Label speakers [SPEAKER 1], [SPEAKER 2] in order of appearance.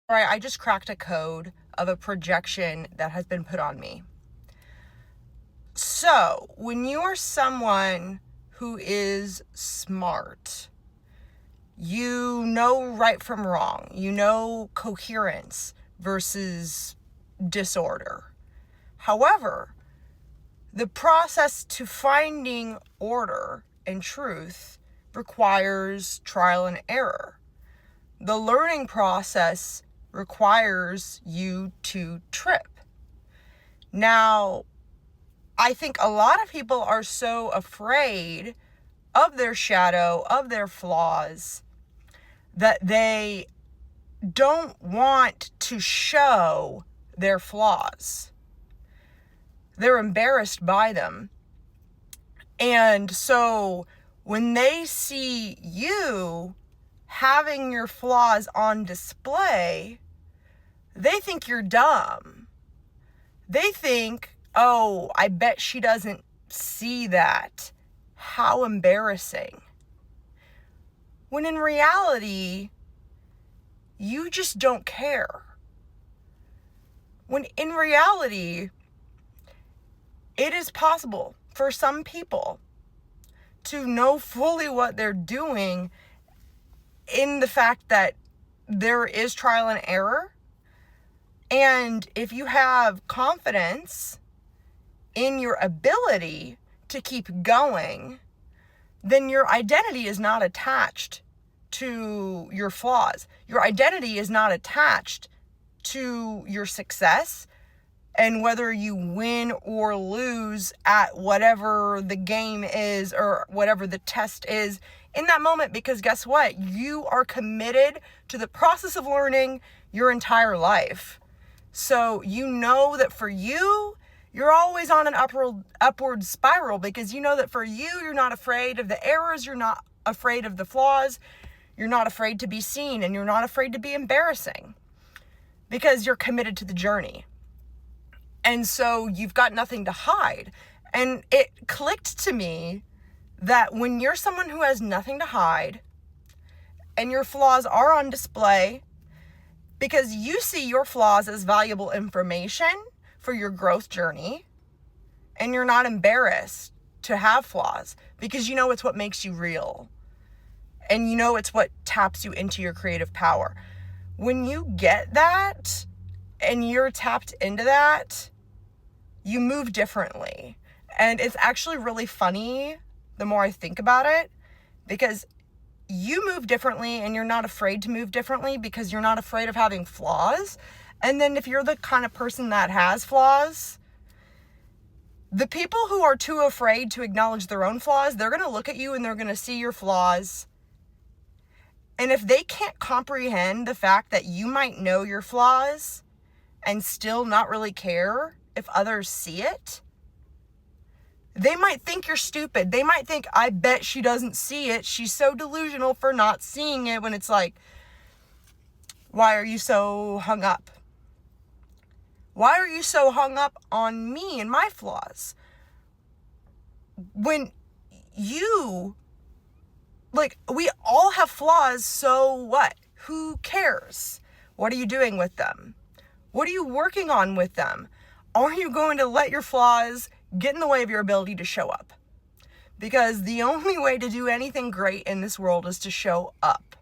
[SPEAKER 1] Right, I just cracked a code of a projection that has been put on me. So, when you are someone who is smart, you know right from wrong, you know coherence versus disorder. However, the process to finding order and truth requires trial and error. The learning process requires you to trip. Now, I think a lot of people are so afraid of their shadow, of their flaws, that they don't want to show their flaws. They're embarrassed by them. And so when they see you having your flaws on display, they think you're dumb. They think, oh, I bet she doesn't see that. How embarrassing. When in reality, you just don't care. When in reality, it is possible for some people to know fully what they're doing in the fact that there is trial and error. And if you have confidence in your ability to keep going, then your identity is not attached to your flaws. Your identity is not attached to your success and whether you win or lose at whatever the game is or whatever the test is in that moment, because guess what? You are committed to the process of learning your entire life. So you know that for you, you're always on an upward spiral, because you know that for you, you're not afraid of the errors, you're not afraid of the flaws, you're not afraid to be seen, and you're not afraid to be embarrassing, because you're committed to the journey. And so you've got nothing to hide. And it clicked to me that when you're someone who has nothing to hide and your flaws are on display, because you see your flaws as valuable information for your growth journey, and you're not embarrassed to have flaws because you know it's what makes you real, and you know it's what taps you into your creative power. When you get that and you're tapped into that, you move differently. And it's actually really funny the more I think about it, because you move differently and you're not afraid to move differently because you're not afraid of having flaws. And then if you're the kind of person that has flaws, the people who are too afraid to acknowledge their own flaws, they're going to look at you and they're going to see your flaws. And if they can't comprehend the fact that you might know your flaws and still not really care if others see it, they might think you're stupid. They might think, I bet she doesn't see it. She's so delusional for not seeing it, when it's like, why are you so hung up? Why are you so hung up on me and my flaws? When you, we all have flaws, so what? Who cares? What are you doing with them? What are you working on with them? Are you going to let your flaws get in the way of your ability to show up? Because the only way to do anything great in this world is to show up.